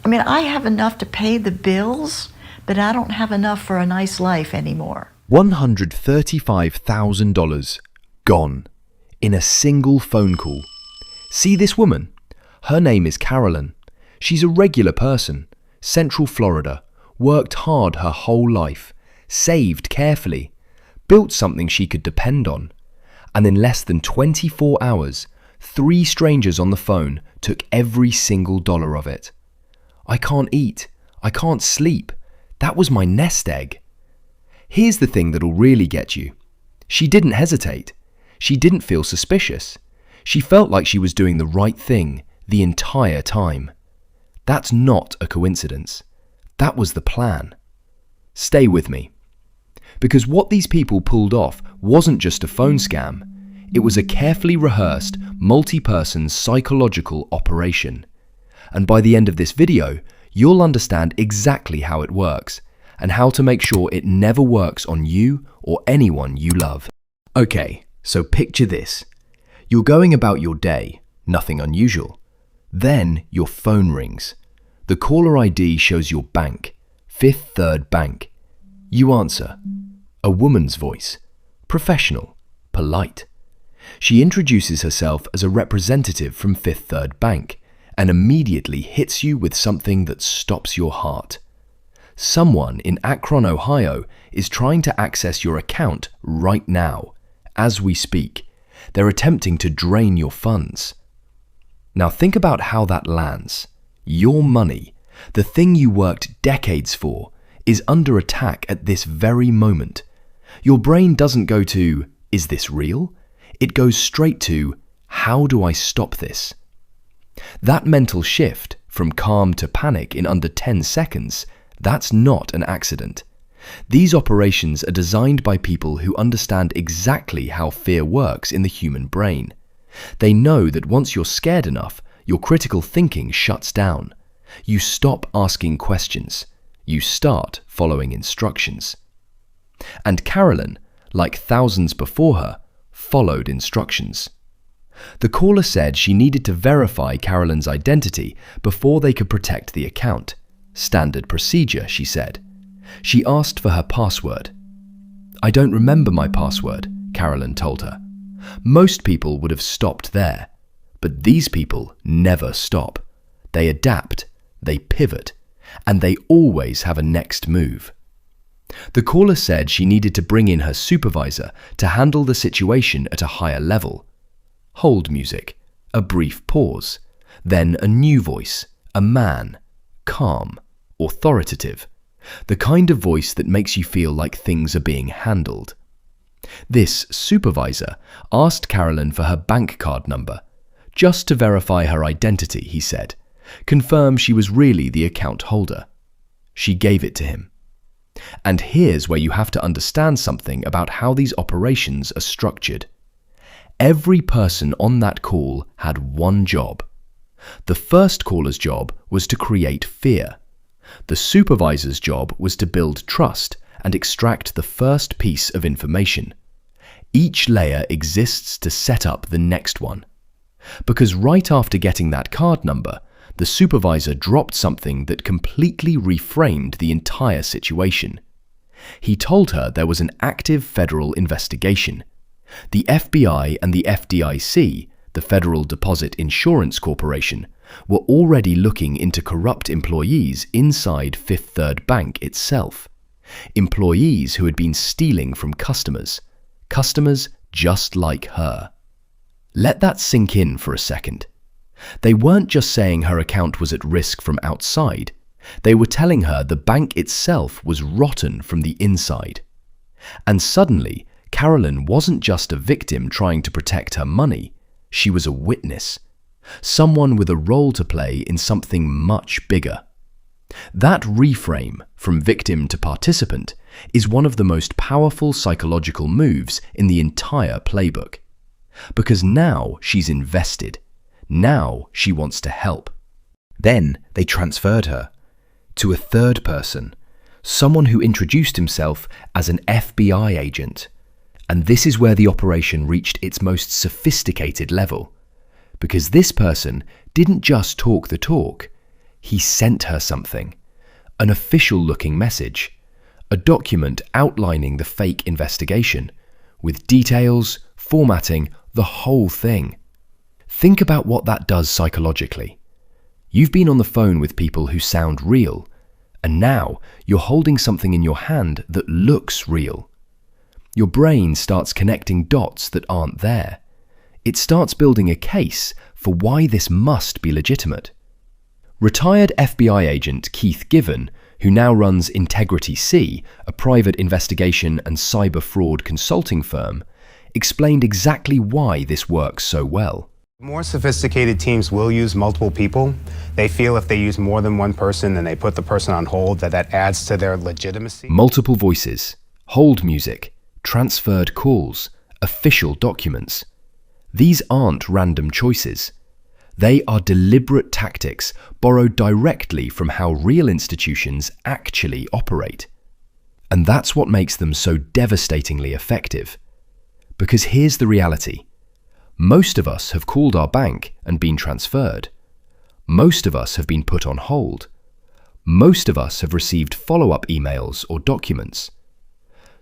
I mean, I have enough to pay the bills, but I don't have enough for a nice life anymore. $135,000 gone in a single phone call. See this woman? Her name is Carolan. She's a regular person, Central Florida, worked hard her whole life, saved carefully, built something she could depend on, and in less than 24 hours, 3 strangers on the phone took every single dollar of it. I can't eat. I can't sleep. That was my nest egg. Here's the thing that'll really get you. She didn't hesitate. She didn't feel suspicious. She felt like she was doing the right thing the entire time. That's not a coincidence. That was the plan. Stay with me. Because what these people pulled off wasn't just a phone scam. It was a carefully rehearsed, multi-person psychological operation. And by the end of this video, you'll understand exactly how it works and how to make sure it never works on you or anyone you love. Okay, so picture this. You're going about your day, nothing unusual. Then your phone rings. The caller ID shows your bank, Fifth Third Bank. You answer. A woman's voice, professional, polite. She introduces herself as a representative from Fifth Third Bank and immediately hits you with something that stops your heart. Someone in Akron, Ohio is trying to access your account right now. As we speak, they're attempting to drain your funds. Now think about how that lands. Your money, the thing you worked decades for, is under attack at this very moment. Your brain doesn't go to, is this real? It goes straight to, how do I stop this? That mental shift from calm to panic in under 10 seconds, that's not an accident. These operations are designed by people who understand exactly how fear works in the human brain. They know that once you're scared enough, your critical thinking shuts down. You stop asking questions. You start following instructions. And Carolan, like thousands before her, followed instructions. The caller said she needed to verify Carolan's identity before they could protect the account. Standard procedure, she said. She asked for her password. I don't remember my password, Carolan told her. Most people would have stopped there, but these people never stop. They adapt, they pivot, and they always have a next move. The caller said she needed to bring in her supervisor to handle the situation at a higher level. Hold music, a brief pause, then a new voice, a man, calm, authoritative, the kind of voice that makes you feel like things are being handled. This supervisor asked Carolan for her bank card number, just to verify her identity, he said, confirm she was really the account holder. She gave it to him. And here's where you have to understand something about how these operations are structured. Every person on that call had one job. The first caller's job was to create fear. The supervisor's job was to build trust and extract the first piece of information. Each layer exists to set up the next one. Because right after getting that card number, the supervisor dropped something that completely reframed the entire situation. He told her there was an active federal investigation. The FBI and the FDIC, the Federal Deposit Insurance Corporation, were already looking into corrupt employees inside Fifth Third Bank itself. Employees who had been stealing from customers just like her. Let that sink in for a second. They weren't just saying her account was at risk from outside. They were telling her the bank itself was rotten from the inside. And suddenly, Carolan wasn't just a victim trying to protect her money. She was a witness. Someone with a role to play in something much bigger. That reframe from victim to participant is one of the most powerful psychological moves in the entire playbook. Because now she's invested. Now she wants to help. Then they transferred her to a third person, someone who introduced himself as an FBI agent. And this is where the operation reached its most sophisticated level. Because this person didn't just talk the talk, He sent her something, an official-looking message, a document outlining the fake investigation, with details, formatting, the whole thing. Think about what that does psychologically. You've been on the phone with people who sound real, and now you're holding something in your hand that looks real. Your brain starts connecting dots that aren't there. It starts building a case for why this must be legitimate. Retired FBI agent Keith Given, who now runs Integrity C, a private investigation and cyber fraud consulting firm, explained exactly why this works so well. More sophisticated teams will use multiple people. They feel if they use more than one person and they put the person on hold, that adds to their legitimacy. Multiple voices, hold music, transferred calls, official documents. These aren't random choices. They are deliberate tactics borrowed directly from how real institutions actually operate. And that's what makes them so devastatingly effective. Because here's the reality. Most of us have called our bank and been transferred. Most of us have been put on hold. Most of us have received follow-up emails or documents.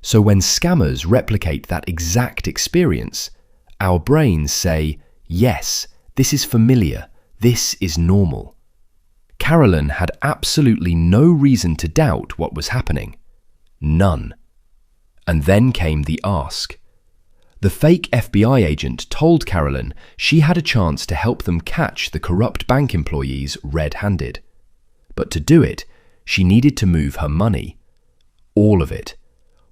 So when scammers replicate that exact experience, our brains say, yes, this is familiar, this is normal. Carolan had absolutely no reason to doubt what was happening. None. And then came the ask. The fake FBI agent told Carolan she had a chance to help them catch the corrupt bank employees red-handed. But to do it, she needed to move her money. All of it.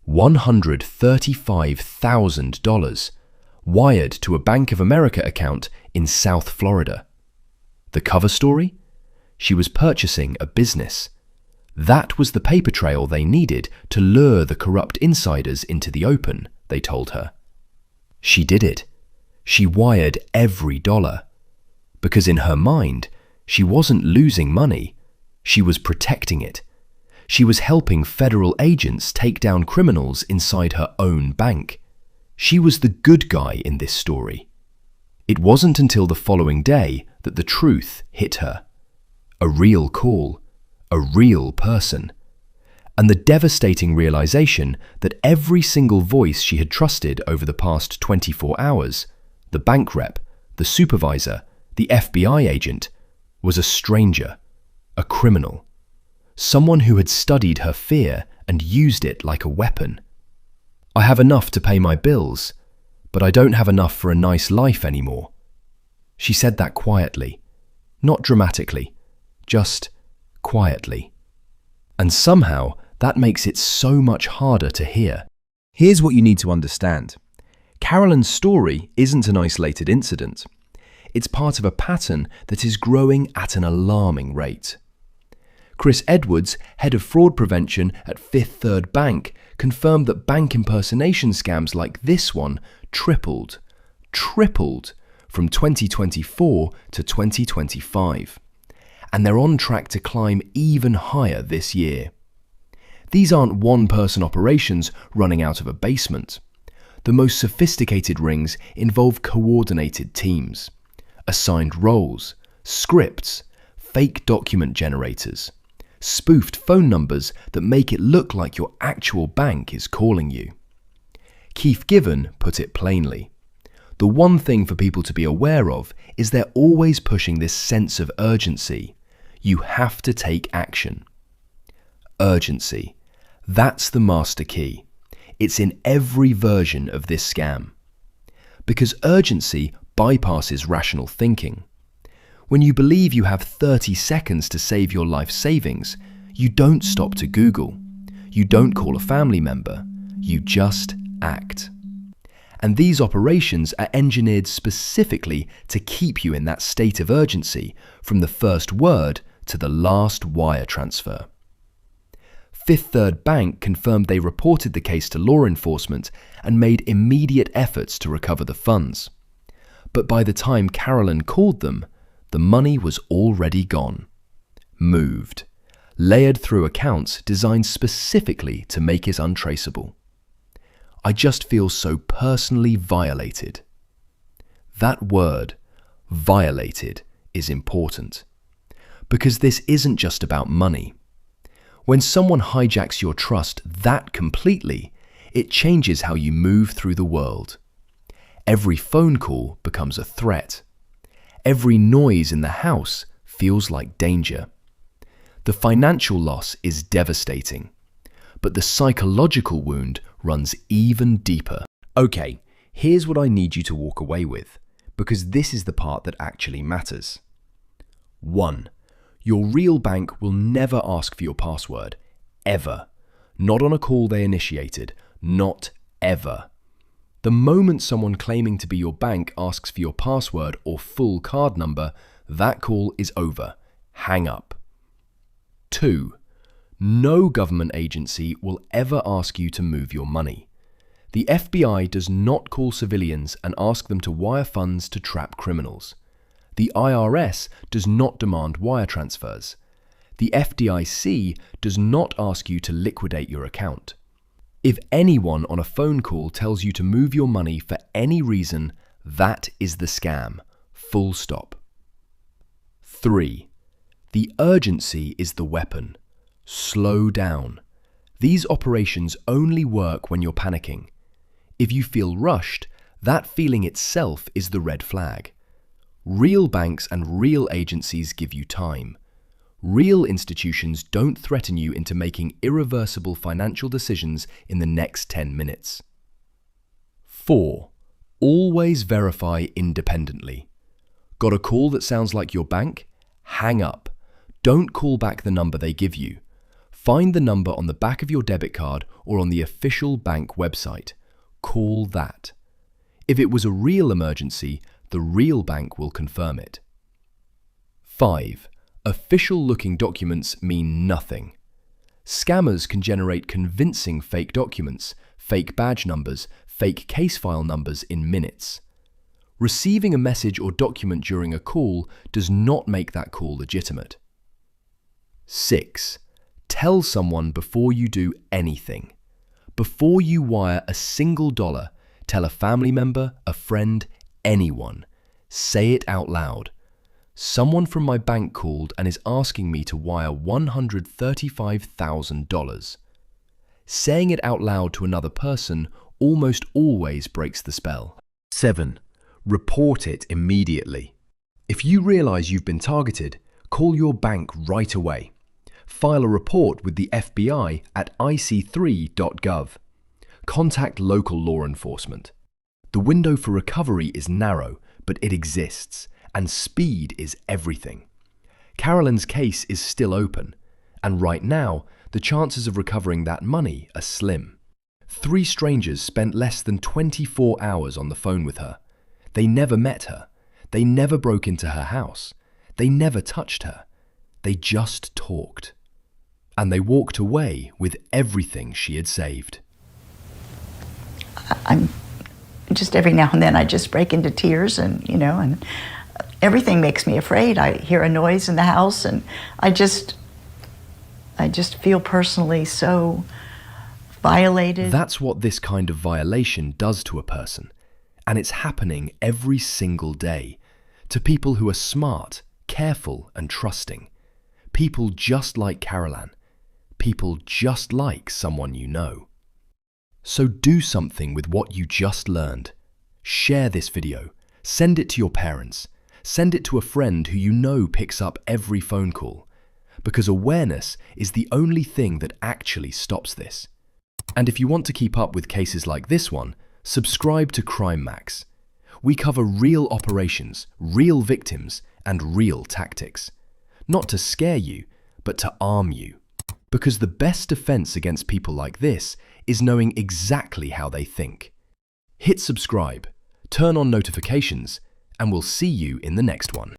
$135,000, wired to a Bank of America account in South Florida. The cover story? She was purchasing a business. That was the paper trail they needed to lure the corrupt insiders into the open, they told her. She did it. She wired every dollar. Because in her mind, she wasn't losing money. She was protecting it. She was helping federal agents take down criminals inside her own bank. She was the good guy in this story. It wasn't until the following day that the truth hit her. A real call. A real person. And the devastating realization that every single voice she had trusted over the past 24 hours, the bank rep, the supervisor, the FBI agent, was a stranger, a criminal, someone who had studied her fear and used it like a weapon. I have enough to pay my bills, but I don't have enough for a nice life anymore. She said that quietly, not dramatically, just quietly. And somehow, that makes it so much harder to hear. Here's what you need to understand. Carolan's story isn't an isolated incident. It's part of a pattern that is growing at an alarming rate. Chris Edwards, head of fraud prevention at Fifth Third Bank, confirmed that bank impersonation scams like this one tripled from 2024 to 2025. And they're on track to climb even higher this year. These aren't one-person operations running out of a basement. The most sophisticated rings involve coordinated teams, assigned roles, scripts, fake document generators, spoofed phone numbers that make it look like your actual bank is calling you. Keith Given put it plainly. The one thing for people to be aware of is they're always pushing this sense of urgency. You have to take action. Urgency. That's the master key. It's in every version of this scam. Because urgency bypasses rational thinking. When you believe you have 30 seconds to save your life savings, you don't stop to Google. You don't call a family member. You just act. And these operations are engineered specifically to keep you in that state of urgency from the first word to the last wire transfer. Fifth Third Bank confirmed they reported the case to law enforcement and made immediate efforts to recover the funds. But by the time Carolan called them, the money was already gone. Moved. Layered through accounts designed specifically to make it untraceable. I just feel so personally violated. That word, violated, is important. Because this isn't just about money. When someone hijacks your trust that completely, it changes how you move through the world. Every phone call becomes a threat. Every noise in the house feels like danger. The financial loss is devastating, but the psychological wound runs even deeper. Okay, here's what I need you to walk away with, because this is the part that actually matters. 1. Your real bank will never ask for your password, ever. Not on a call they initiated, not ever. The moment someone claiming to be your bank asks for your password or full card number, that call is over. Hang up. 2. No government agency will ever ask you to move your money. The FBI does not call civilians and ask them to wire funds to trap criminals. The IRS does not demand wire transfers. The FDIC does not ask you to liquidate your account. If anyone on a phone call tells you to move your money for any reason, that is the scam. Full stop. 3. The urgency is the weapon. Slow down. These operations only work when you're panicking. If you feel rushed, that feeling itself is the red flag. Real banks and real agencies give you time. Real institutions don't threaten you into making irreversible financial decisions in the next 10 minutes. 4. Always verify independently. Got a call that sounds like your bank? Hang up. Don't call back the number they give you. Find the number on the back of your debit card or on the official bank website. Call that. If it was a real emergency, the real bank will confirm it. 5. Official-looking documents mean nothing. Scammers can generate convincing fake documents, fake badge numbers, fake case file numbers in minutes. Receiving a message or document during a call does not make that call legitimate. 6. Tell someone before you do anything. Before you wire a single dollar, tell a family member, a friend, anyone. Say it out loud. Someone from my bank called and is asking me to wire $135,000. Saying it out loud to another person almost always breaks the spell. 7. Report it immediately. If you realize you've been targeted, call your bank right away. File a report with the FBI at ic3.gov. Contact local law enforcement. The window for recovery is narrow, but it exists, and speed is everything. Carolan's case is still open, and right now, the chances of recovering that money are slim. 3 strangers spent less than 24 hours on the phone with her. They never met her. They never broke into her house. They never touched her. They just talked. And they walked away with everything she had saved. I'm just every now and then I just break into tears and everything makes me afraid. I hear a noise in the house and I just feel personally so violated. That's what this kind of violation does to a person. And it's happening every single day to people who are smart, careful and trusting. People just like Carolan. People just like someone you know. So do something with what you just learned. Share this video. Send it to your parents. Send it to a friend who you know picks up every phone call. Because awareness is the only thing that actually stops this. And if you want to keep up with cases like this one, subscribe to Crime Max. We cover real operations, real victims, and real tactics. Not to scare you, but to arm you. Because the best defense against people like this is knowing exactly how they think. Hit subscribe, turn on notifications, and we'll see you in the next one.